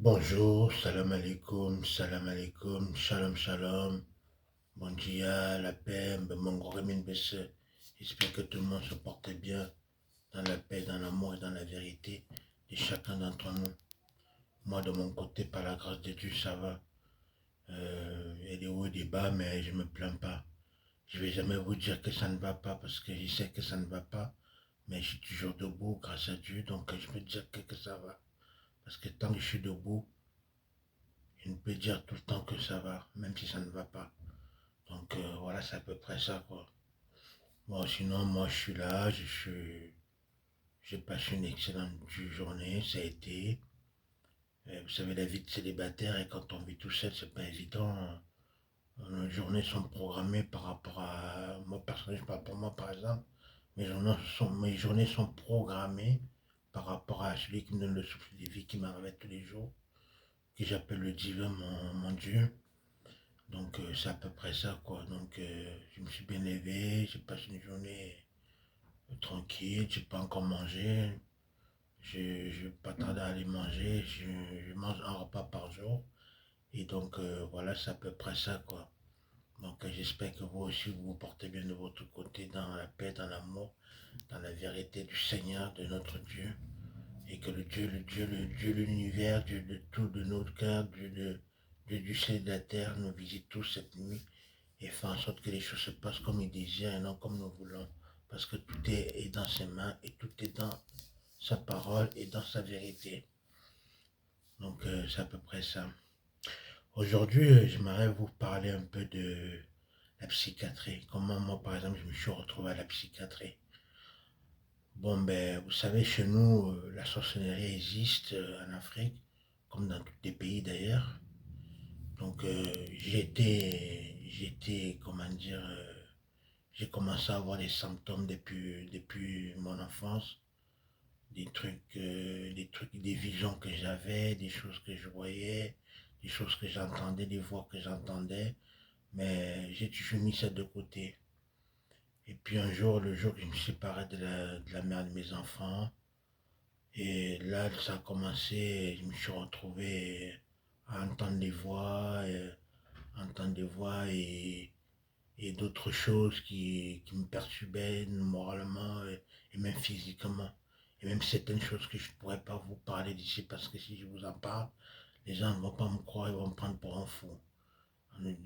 Bonjour, salam alaikum, shalom shalom, bon dia, la paix, mon besse. J'espère que tout le monde se porte bien dans la paix, dans l'amour et dans la vérité de chacun d'entre nous. Moi, de mon côté, par la grâce de Dieu, ça va. Il y a des hauts et des bas, mais je me plains pas. Je vais jamais vous dire que ça ne va pas parce que je sais que ça ne va pas, mais je suis toujours debout grâce à Dieu, donc je peux dire que ça va. Parce que tant que je suis debout, je ne peux dire tout le temps que ça va, même si ça ne va pas. Donc voilà, c'est à peu près ça, quoi. Bon, sinon, moi, je suis là, j'ai passé une excellente journée, ça a été. Vous savez, la vie de célibataire, et quand on vit tout seul, c'est pas évident. Nos journées sont programmées par rapport à... Moi, personnellement, je parle pour moi, par exemple. Mes journées sont programmées par rapport à celui qui me donne le souffle de vie qui m'arrive tous les jours, que j'appelle le divin, mon Dieu. Donc c'est à peu près ça, quoi. Donc je me suis bien levé, j'ai passé une journée tranquille, j'ai pas encore mangé. Je vais pas tarder à aller manger, je mange un repas par jour. Et donc voilà, c'est à peu près ça, quoi. Donc j'espère que vous aussi vous vous portez bien de votre côté dans la paix, dans l'amour, dans la vérité du Seigneur, de notre Dieu. Et que le Dieu de l'univers, Dieu de tout, de notre cœur, Dieu du ciel et de la terre nous visite tous cette nuit et fait en sorte que les choses se passent comme il désire et non comme nous voulons. Parce que tout est dans ses mains et tout est dans sa parole et dans sa vérité. Donc c'est à peu près ça. Aujourd'hui, j'aimerais vous parler un peu de la psychiatrie. Comment moi, par exemple, je me suis retrouvé à la psychiatrie. Bon, ben, vous savez, chez nous, la sorcellerie existe en Afrique, comme dans tous les pays d'ailleurs. Donc, comment dire, j'ai commencé à avoir des symptômes depuis mon enfance, des visions que j'avais, des choses que je voyais, des choses que j'entendais, des voix que j'entendais, mais j'ai toujours mis ça de côté. Et puis un jour, le jour que je me suis séparé de la mère de mes enfants, et là, ça a commencé, je me suis retrouvé à entendre des voix, et d'autres choses qui me perturbaient moralement et même physiquement. Et même certaines choses que je ne pourrais pas vous parler d'ici parce que si je vous en parle, les gens ne vont pas me croire, ils vont me prendre pour un fou.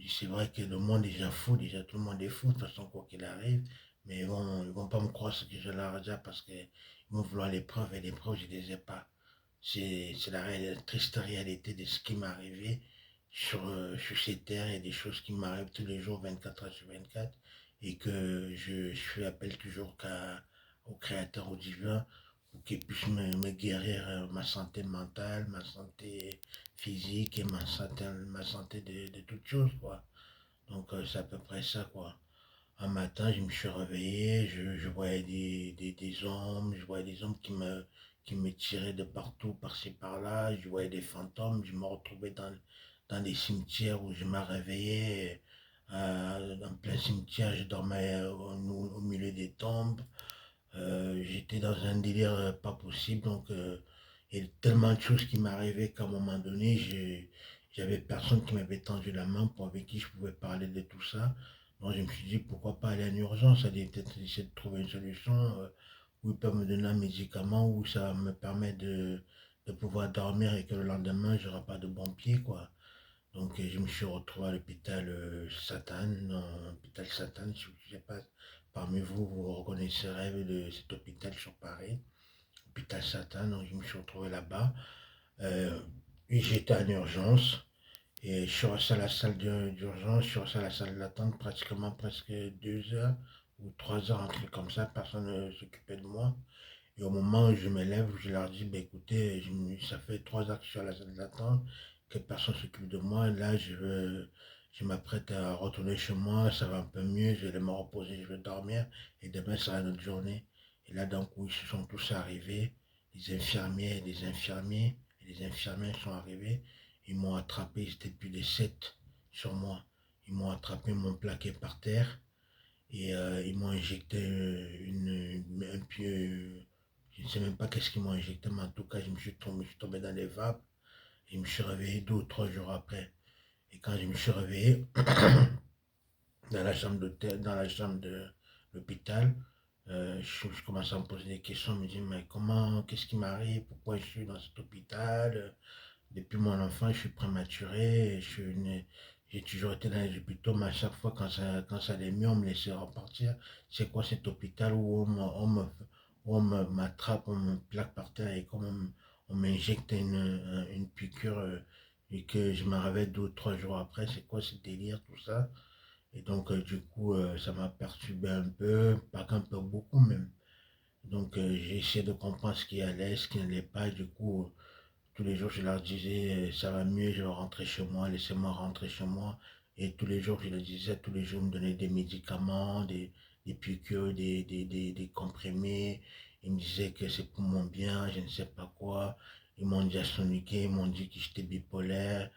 C'est vrai que le monde est déjà fou, déjà tout le monde est fou, de toute façon, quoi qu'il arrive, mais ils vont pas me croire ce que je leur dis parce qu'ils vont vouloir les preuves et les preuves, je ne les ai pas. C'est la triste réalité de ce qui m'est arrivé sur ces terres et des choses qui m'arrivent tous les jours, 24 heures sur 24, et que je fais appel toujours au Créateur, au Divin, pour qu'il puisse me guérir ma santé mentale, ma santé physique et ma santé de toutes choses, quoi. Donc c'est à peu près ça, quoi. Un matin, je me suis réveillé, je voyais des hommes, je voyais des hommes qui me tiraient de partout, par-ci, par-là, je voyais des fantômes, je me retrouvais dans des cimetières où je me réveillais, dans plein cimetière, je dormais au milieu des tombes, j'étais dans un délire pas possible, donc il y a tellement de choses qui m'arrivaient qu'à un moment donné, j'avais personne qui m'avait tendu la main pour avec qui je pouvais parler de tout ça. Donc je me suis dit pourquoi pas aller en urgence, aller peut-être essayer de trouver une solution où ils peuvent me donner un médicament où ça me permet de pouvoir dormir et que le lendemain je n'aurai pas de bon pied, quoi. Donc je me suis retrouvé à l'hôpital Satan, non, hôpital Satan, je ne sais pas, parmi vous, vous reconnaîtrez de cet hôpital sur Paris, hôpital Satan, donc je me suis retrouvé là-bas. Euh, et j'étais en urgence, et je suis resté à la salle d'urgence, je suis resté à la salle d'attente pratiquement presque 2 heures ou 3 heures, un truc comme ça, personne ne s'occupait de moi. Et au moment où je me lève, je leur dis, bah, écoutez, ça fait 3 heures que je suis à la salle d'attente, que personne ne s'occupe de moi. Là, je m'apprête à retourner chez moi, ça va un peu mieux, je vais aller me reposer, je vais dormir, et demain sera une autre journée. Et là, donc, où ils se sont tous arrivés, les infirmiers et les infirmières sont arrivés, ils m'ont attrapé, ils étaient plus de 7 sur moi. Ils m'ont attrapé, ils m'ont plaqué par terre, et ils m'ont injecté un pieu. Je ne sais même pas qu'est-ce qu'ils m'ont injecté, mais en tout cas, je suis tombé dans les vapes. Je me suis réveillé 2 ou 3 jours après. Et quand je me suis réveillé dans la chambre d'hôtel, dans la chambre de l'hôpital, je commençais à me poser des questions, je me dis, mais comment, qu'est-ce qui m'arrive, pourquoi je suis dans cet hôpital? Depuis mon enfant, je suis prématuré, j'ai toujours été dans les hôpitaux, mais à chaque fois quand ça allait mieux, on me laissait repartir. C'est quoi cet hôpital où m'attrape, on me plaque par terre et comme on m'injecte une piqûre et que je me réveille 2 ou 3 jours après, c'est quoi ce délire, tout ça? Et donc, du coup, ça m'a perturbé un peu, pas qu'un peu, beaucoup même. Donc, j'ai essayé de comprendre ce qui allait, ce qui n'allait pas. Et du coup, tous les jours, je leur disais, ça va mieux, je vais rentrer chez moi, laissez-moi rentrer chez moi. Et tous les jours, je leur disais, tous les jours, ils me donnaient des médicaments, des piqûres, des comprimés. Ils me disaient que c'est pour mon bien, je ne sais pas quoi. Ils m'ont diagnostiqué, ils m'ont dit que j'étais bipolaire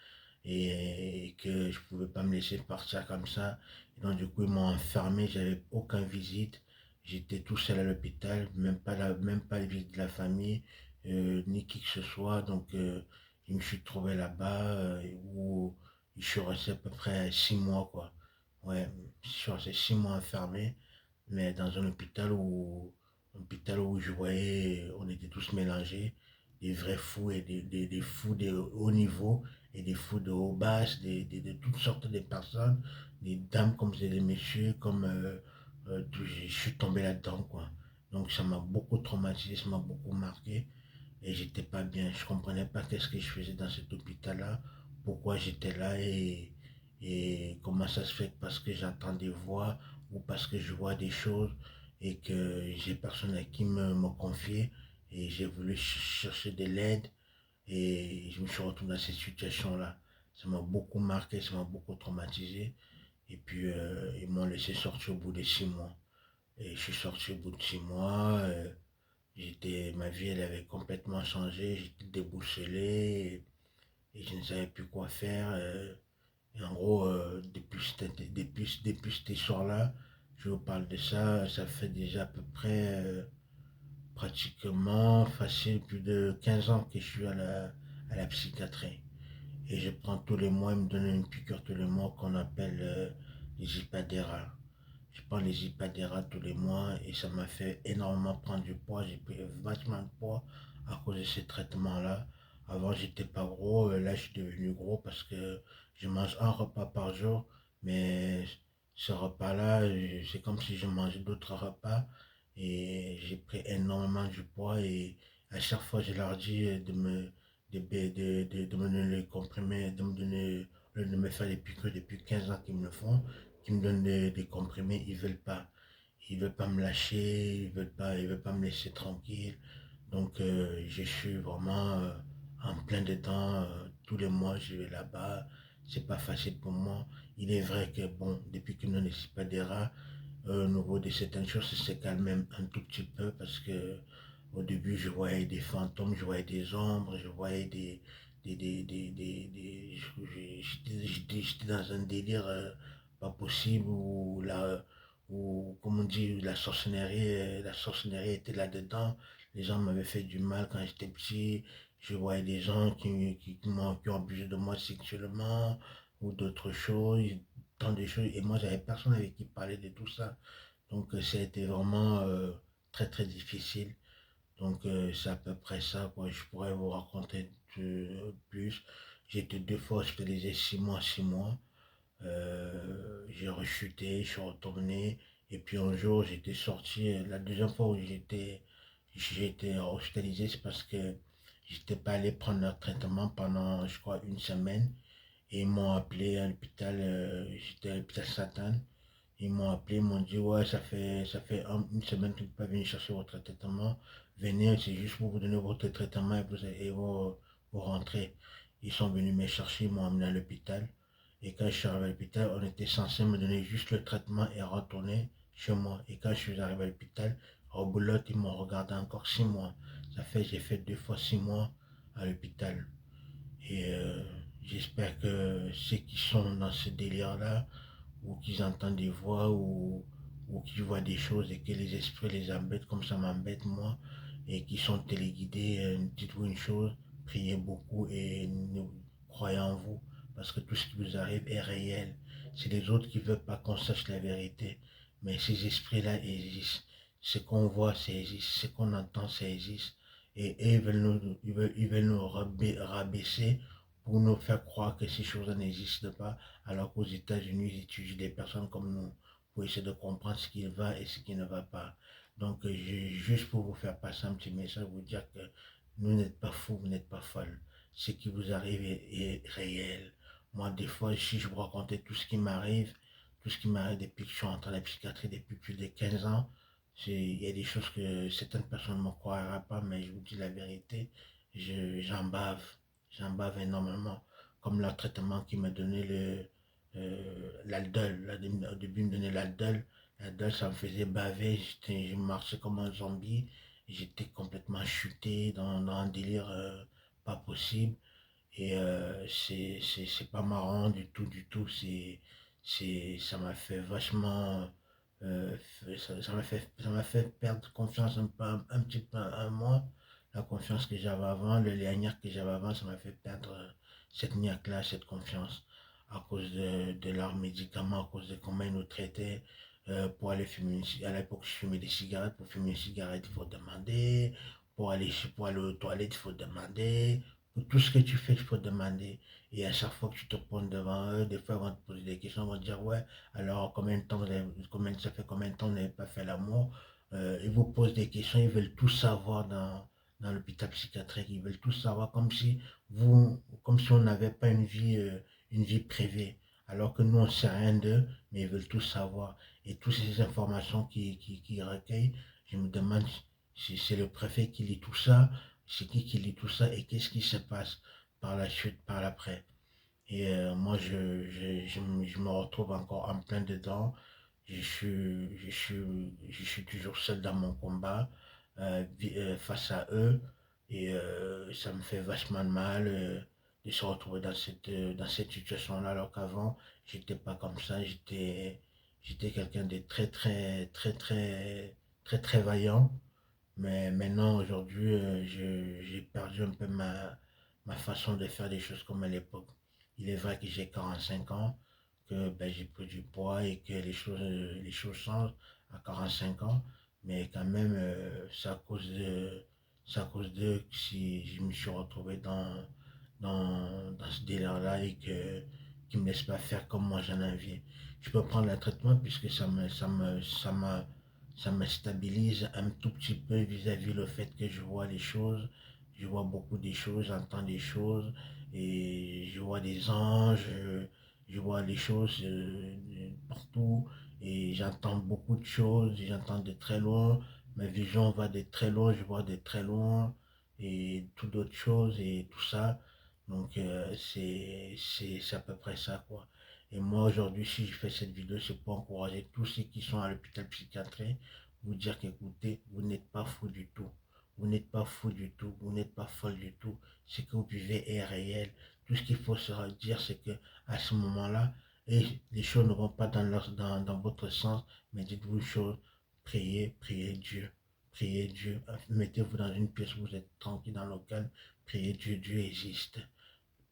et que je ne pouvais pas me laisser partir comme ça. Et donc, du coup, ils m'ont enfermé, j'avais aucune visite. J'étais tout seul à l'hôpital, même pas les visites de la famille ni qui que ce soit. Donc, je me suis trouvé là-bas où je suis resté à peu près 6 mois, quoi. Ouais, je suis resté 6 mois enfermé, mais dans un hôpital où je voyais, on était tous mélangés, des vrais fous et des fous de haut niveau et des fous de haut basse, de toutes sortes de personnes, des dames comme des messieurs, comme je suis tombé là-dedans, quoi. Donc ça m'a beaucoup traumatisé, ça m'a beaucoup marqué. Et j'étais pas bien. Je comprenais pas qu'est-ce que je faisais dans cet hôpital-là, pourquoi j'étais là et comment ça se fait parce que j'entends des voix ou parce que je vois des choses et que j'ai personne à qui me confier et j'ai voulu chercher de l'aide et je me suis retrouvé dans cette situation-là. Ça m'a beaucoup marqué, ça m'a beaucoup traumatisé et puis ils m'ont laissé sortir au bout de 6 mois. Et je suis sorti au bout de 6 mois. Ma vie, elle avait complètement changé. J'étais déboussolé et je ne savais plus quoi faire. Et en gros, depuis cet soir-là, je vous parle de ça, ça fait déjà à peu près pratiquement facile plus de 15 ans que je suis à la psychiatrie. Et je prends tous les mois, ils me donnent une piqûre tous les mois qu'on appelle les Ipadera. Je prends les Ipadera tous les mois et ça m'a fait énormément prendre du poids. J'ai pris vachement de poids à cause de ces traitements-là. Avant, j'étais pas gros. Là, je suis devenu gros parce que je mange un repas par jour. Mais ce repas-là, c'est comme si je mangeais d'autres repas. Et j'ai pris énormément du poids. Et à chaque fois, je leur dis de me donner les comprimés, de me faire les piqûres depuis 15 ans qu'ils me le font qui me donnent des comprimés, ils veulent pas. Ils veulent pas me lâcher, ils veulent pas me laisser tranquille. Donc je suis vraiment en plein dedans. Tous les mois, je vais là-bas. C'est pas facile pour moi. Il est vrai que bon, depuis que nous ne sommes pas des rats, au niveau de certaines choses, ça s'est calmé un tout petit peu parce que au début, je voyais des fantômes, je voyais des ombres, je voyais j'étais dans un délire pas possible où, comme on dit, la sorcellerie était là-dedans. Les gens m'avaient fait du mal quand j'étais petit. Je voyais des gens qui ont abusé de moi sexuellement ou d'autres choses, tant de choses. Et moi, j'avais personne avec qui parler de tout ça. Donc, ça a été vraiment très, très difficile. Donc, c'est à peu près ça, quoi. Je pourrais vous raconter plus. J'ai été 2 fois hospitalisé 6 mois, 6 mois. J'ai rechuté, je suis retourné. Et puis un jour, j'étais sorti. La deuxième fois où j'ai été hospitalisé, c'est parce que j'étais pas allé prendre leur traitement pendant, je crois, une semaine. Et ils m'ont appelé à l'hôpital, j'étais à l'hôpital Satan. Ils m'ont appelé, ils m'ont dit, ouais, ça fait une semaine que vous n'êtes pas venu chercher votre traitement. Venez, c'est juste pour vous donner votre traitement vous rentrez. Ils sont venus me chercher, ils m'ont amené à l'hôpital. Et quand je suis arrivé à l'hôpital, on était censé me donner juste le traitement et retourner chez moi. Et quand je suis arrivé à l'hôpital, au boulot, ils m'ont regardé encore 6 mois. J'ai fait 2 fois 6 mois à l'hôpital. Et j'espère que ceux qui sont dans ce délire-là, ou qu'ils entendent des voix, ou qu'ils voient des choses et que les esprits les embêtent comme ça m'embête moi, et qui sont téléguidés, dites-vous une chose, priez beaucoup et croyez en vous, parce que tout ce qui vous arrive est réel. C'est les autres qui ne veulent pas qu'on sache la vérité, mais ces esprits-là existent. Ce qu'on voit, ça existe. Ce qu'on entend, ça existe. Et ils veulent ils veulent nous rabaisser pour nous faire croire que ces choses n'existent pas, alors qu'aux États-Unis, ils étudient des personnes comme nous pour essayer de comprendre ce qui va et ce qui ne va pas. Donc, juste pour vous faire passer un petit message, vous dire que vous n'êtes pas fou, vous n'êtes pas folle. Ce qui vous arrive est réel. Moi, des fois, si je vous racontais tout ce qui m'arrive depuis que je suis entré à la psychiatrie depuis plus de 15 ans, il y a des choses que certaines personnes ne me croiraient pas, mais je vous dis la vérité, j'en bave. J'en bave énormément. Comme le traitement qui m'a donné l'aldol. Au début, il me donnait l'aldol. L'aldol, ça me faisait baver. Je marchais comme un zombie. J'étais complètement chuté dans un délire pas possible. Et c'est pas marrant du tout, du tout. Ça m'a fait vachement. euh, ça m'a fait perdre confiance un petit peu à moi. La confiance que j'avais avant, le lanière que j'avais avant, ça m'a fait perdre cette niaque-là, cette confiance. À cause de leurs médicaments, à cause de comment ils nous traitaient. Pour aller fumer, à l'époque, je fumais des cigarettes. Pour fumer une cigarette, il faut demander. Pour aller aux toilettes, il faut demander. Pour tout ce que tu fais, il faut demander. Et à chaque fois que tu te prends devant eux, des fois, ils vont te poser des questions, ils vont te dire, ouais, alors ça fait combien de temps vous n'avez pas fait l'amour? Ils vous posent des questions, ils veulent tout savoir dans l'hôpital psychiatrique, ils veulent tout savoir comme si on n'avait pas une vie privée. Alors que nous, on ne sait rien d'eux, mais ils veulent tout savoir. Et toutes ces informations qu'ils recueillent, je me demande si c'est le préfet qui lit tout ça, c'est qui lit tout ça et qu'est-ce qui se passe par la suite, par l'après. Et moi, je me retrouve encore en plein dedans. Je suis toujours seul dans mon combat face à eux. Et ça me fait vachement de mal de se retrouver dans cette situation-là, alors qu'avant, j'étais pas comme ça. J'étais quelqu'un de très vaillant. Mais maintenant, aujourd'hui, j'ai perdu un peu ma façon de faire des choses comme à l'époque. Il est vrai que j'ai 45 ans, que ben, j'ai pris du poids et que les choses changent à 45 ans. Mais quand même, c'est à cause de si je me suis retrouvé dans ce délire-là et qui ne me laisse pas faire comme moi j'en ai envie. Je peux prendre le traitement puisque ça me stabilise un tout petit peu vis-à-vis le fait que je vois les choses, je vois beaucoup des choses, j'entends des choses, et je vois des anges, je vois les choses partout, et j'entends beaucoup de choses, j'entends de très loin, ma vision va de très loin, je vois de très loin, et tout d'autres choses, et tout ça. Donc c'est à peu près ça, quoi. Et moi, aujourd'hui, si je fais cette vidéo, c'est pour encourager tous ceux qui sont à l'hôpital psychiatrique, vous dire qu'écoutez, vous n'êtes pas fou du tout. Vous n'êtes pas fou du tout. Vous n'êtes pas folle du tout. Ce que vous vivez est réel. Tout ce qu'il faut se dire, c'est que à ce moment-là, et les choses ne vont pas dans votre sens, mais dites-vous une chose, priez Dieu. Priez Dieu. Mettez-vous dans une pièce où vous êtes tranquille dans le calme. Priez Dieu. Dieu existe.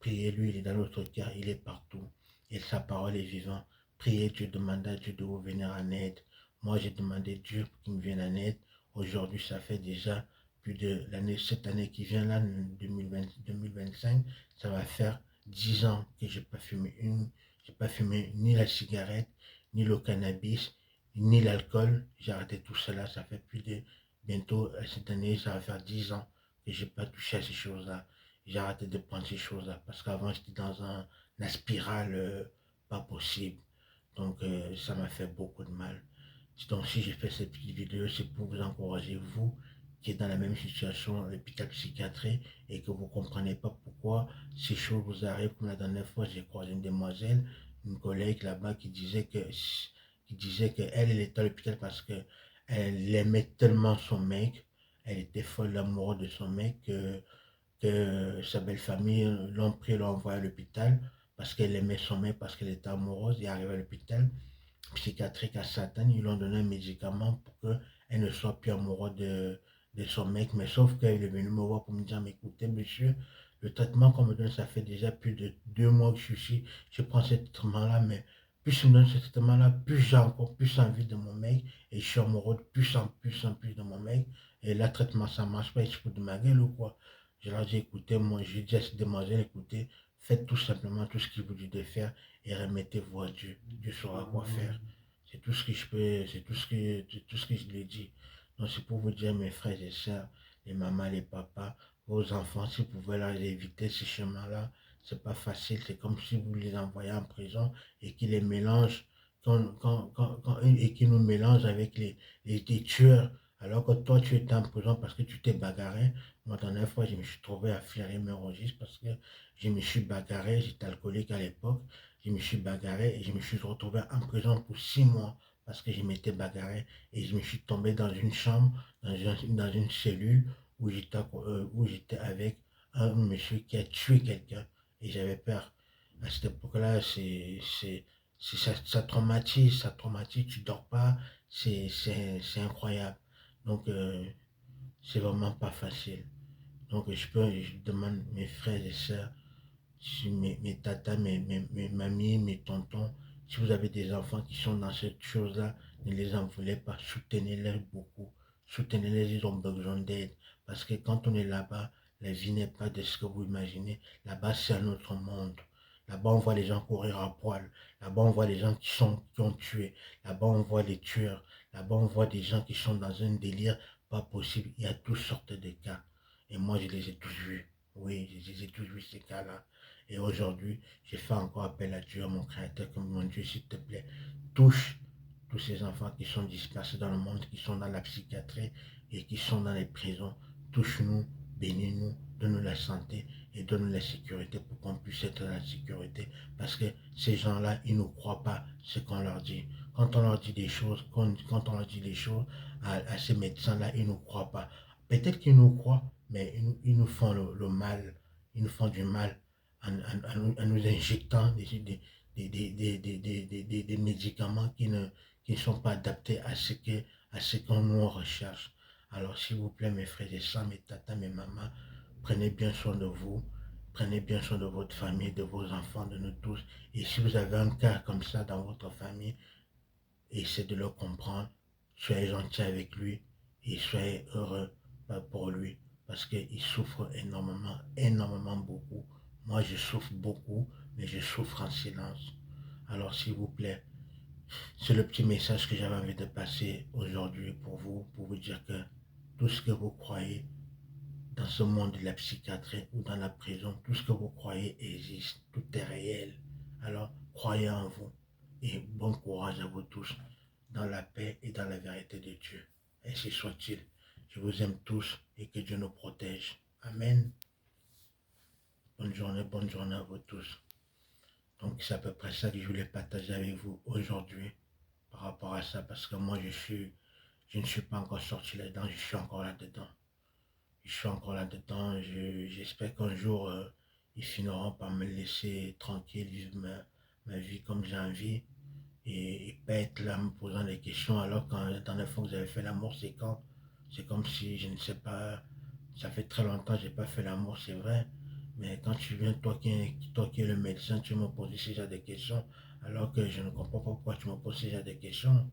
Priez-lui, il est dans notre cœur, il est partout. Et sa parole est vivante. Priez Dieu, demandez à Dieu de vous venir en aide. Moi, j'ai demandé Dieu qu'il me vienne en aide. Aujourd'hui, ça fait déjà plus de cette année qui vient là, 2025, ça va faire 10 ans que j'ai pas fumé ni la cigarette, ni le cannabis, ni l'alcool. J'ai arrêté tout cela, ça fait plus de, bientôt, cette année, ça va faire 10 ans que j'ai pas touché à ces choses-là. J'ai arrêté de prendre ces choses-là parce qu'avant j'étais dans la spirale pas possible. Donc ça m'a fait beaucoup de mal. Donc si j'ai fait cette petite vidéo, c'est pour vous encourager, vous qui êtes dans la même situation à l'hôpital psychiatrique et que vous ne comprenez pas pourquoi ces choses vous arrivent. Comme la dernière fois, j'ai croisé une demoiselle, une collègue là-bas qui disait qu'elle, elle était à l'hôpital parce qu'elle aimait tellement son mec, elle était folle amoureuse de son mec que sa belle famille l'ont pris, l'ont envoyé à l'hôpital parce qu'elle aimait son mec, parce qu'elle était amoureuse et arrivée à l'hôpital psychiatrique à Satan, ils lui ont donné un médicament pour qu'elle ne soit plus amoureuse de son mec, mais sauf qu'elle est venue me voir pour me dire, mais écoutez monsieur, Le traitement qu'on me donne, ça fait déjà plus de 2 mois que je suis ici. Je prends ce traitement-là, mais plus je me donne ce traitement-là, plus j'ai encore plus envie de mon mec. Et je suis amoureux de plus de mon mec. Et là, traitement, ça marche pas. Ils se foutent de ma gueule ou quoi? Je leur dis, écoutez, moi, j'ai dit à ces demoiselles, écoutez, faites tout simplement tout ce qu'il vous dit de faire et remettez-vous à Dieu. Dieu saura quoi faire. C'est tout ce que je peux, c'est tout ce que je lui dis. Donc, c'est pour vous dire, mes frères et sœurs, les mamans, les papas, vos enfants, si vous pouvez leur éviter ce chemin-là, c'est pas facile. C'est comme si vous les envoyez en prison et qu'ils les mélangent, et qu'ils nous mélangent avec les tueurs. Alors que toi, tu étais en prison parce que tu t'es bagarré. Moi, la dernière fois, je me suis trouvé à flairer mes registres parce que je me suis bagarré. J'étais alcoolique à l'époque. Je me suis bagarré et je me suis retrouvé en prison pour 6 mois parce que je m'étais bagarré et je me suis tombé dans une chambre, dans une cellule où j'étais avec un monsieur qui a tué quelqu'un et j'avais peur. À cette époque-là, ça traumatise, tu dors pas, c'est incroyable. Donc, c'est vraiment pas facile. Donc, je demande mes frères et sœurs, si mes tatas, mes mamies, mes tontons, si vous avez des enfants qui sont dans cette chose-là, ne les en voulez pas, soutenez-les beaucoup. Soutenez-les, ils ont besoin d'aide. Parce que quand on est là-bas, la vie n'est pas de ce que vous imaginez. Là-bas, c'est un autre monde. Là-bas, on voit les gens courir à poil. Là-bas, on voit les gens qui ont tué. Là-bas, on voit les tueurs. Là-bas, on voit des gens qui sont dans un délire pas possible. Il y a toutes sortes de cas. Et moi, je les ai tous vus. Oui, je les ai tous vus, ces cas-là. Et aujourd'hui, j'ai fait encore appel à Dieu, à mon Créateur, comme mon Dieu, s'il te plaît, touche tous ces enfants qui sont dispersés dans le monde, qui sont dans la psychiatrie et qui sont dans les prisons. Touche-nous, bénis-nous, donne-nous la santé et donne-nous la sécurité pour qu'on puisse être dans la sécurité. Parce que ces gens-là, ils ne croient pas ce qu'on leur dit. Quand on leur dit des choses, quand on leur dit des choses à ces médecins-là, ils ne croient pas. Peut-être qu'ils nous croient, mais ils nous font le mal. Ils nous font du mal en nous injectant des médicaments qui ne sont pas adaptés à ce qu'on nous recherche. Alors, s'il vous plaît, mes frères et sœurs, mes tatas, mes mamans, prenez bien soin de vous. Prenez bien soin de votre famille, de vos enfants, de nous tous. Et si vous avez un cas comme ça dans votre famille, essayez de le comprendre. Soyez gentil avec lui et soyez heureux pour lui parce qu'il souffre énormément, énormément beaucoup. Moi, je souffre beaucoup, mais je souffre en silence. Alors, s'il vous plaît, c'est le petit message que j'avais envie de passer aujourd'hui pour vous dire que tout ce que vous croyez dans ce monde de la psychiatrie ou dans la prison, tout ce que vous croyez existe, tout est réel. Alors, croyez en vous et bon courage à vous tous dans la paix et dans la vérité de Dieu. Ainsi soit-il. Je vous aime tous et que Dieu nous protège. Amen. Bonne journée à vous tous. Donc c'est à peu près ça que je voulais partager avec vous aujourd'hui par rapport à ça parce que moi je ne suis pas encore sorti là-dedans, je suis encore là-dedans. Je suis encore là-dedans, j'espère qu'un jour ils finiront par me laisser tranquille, vivre ma vie comme j'ai envie et pas être là me posant des questions alors quand la dernière fois que vous avez fait l'amour c'est quand? C'est comme si je ne sais pas, ça fait très longtemps que j'ai pas fait l'amour c'est vrai, mais quand tu viens toi qui es le médecin tu me poses ce genre de questions alors que je ne comprends pas pourquoi tu me poses ce genre de questions.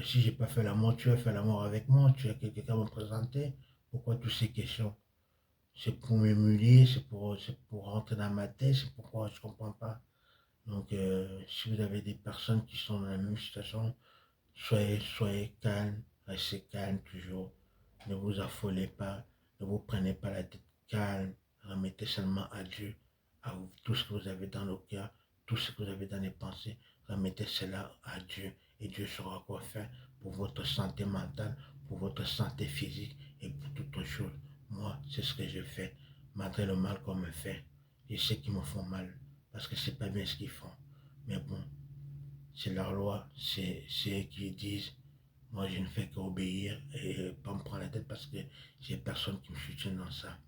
Si j'ai pas fait l'amour, tu as fait l'amour avec moi, tu as quelqu'un à me présenter, pourquoi toutes ces questions? C'est pour m'émuler, c'est pour rentrer dans ma tête, c'est pourquoi je comprends pas. Donc, si vous avez des personnes qui sont dans la même situation, soyez calme, restez calme toujours. Ne vous affolez pas, ne vous prenez pas la tête calme. Remettez seulement à Dieu, à vous, tout ce que vous avez dans le cœur, tout ce que vous avez dans les pensées. Remettez cela à Dieu et Dieu saura quoi faire pour votre santé mentale, pour votre santé physique et pour toute chose. Moi, c'est ce que je fais, malgré le mal qu'on me fait. Je sais qu'ils me font mal parce que c'est pas bien ce qu'ils font. Mais bon, c'est leur loi, c'est eux qui disent. Moi, je ne fais qu'obéir et pas me prendre la tête parce que j'ai personne qui me soutient dans ça.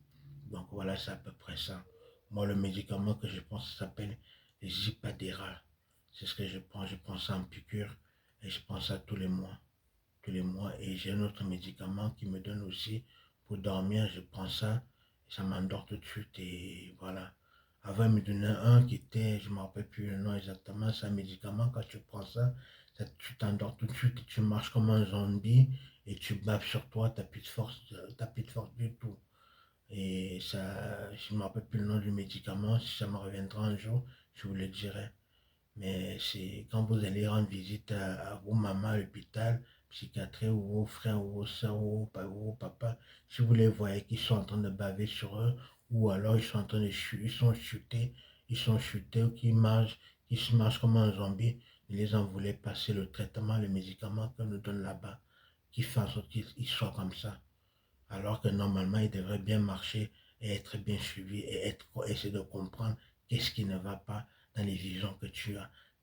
Donc voilà, c'est à peu près ça. Moi, le médicament que je prends, ça s'appelle Zipadera. C'est ce que je prends. Je prends ça en piqûre et je prends ça tous les mois. Tous les mois. Et j'ai un autre médicament qui me donne aussi pour dormir. Je prends ça Ça m'endort tout de suite et voilà. Avant, il me donnait un qui était, je ne me rappelle plus le nom exactement, c'est un médicament. Quand tu prends ça, tu t'endors tout de suite et tu marches comme un zombie et tu baves sur toi, t'as plus de force du tout. Et ça, je ne me rappelle plus le nom du médicament. Si ça me reviendra un jour, je vous le dirai. Mais c'est quand vous allez rendre visite à vos mamans à l'hôpital, psychiatrie, ou vos frères, ou vos soeurs, ou vos papas, si vous les voyez qu'ils sont en train de baver sur eux, ou alors ils sont en train de ils sont chutés, ou qu'ils se marchent comme un zombie, ne les en voulez pas. C'est le traitement, le médicament qu'on nous donne là-bas, qui fait en sorte qu'ils soient comme ça. Alors que normalement, ils devraient bien marcher et être bien suivis et essayer de comprendre qu'est-ce qui ne va pas dans les visions que tu as.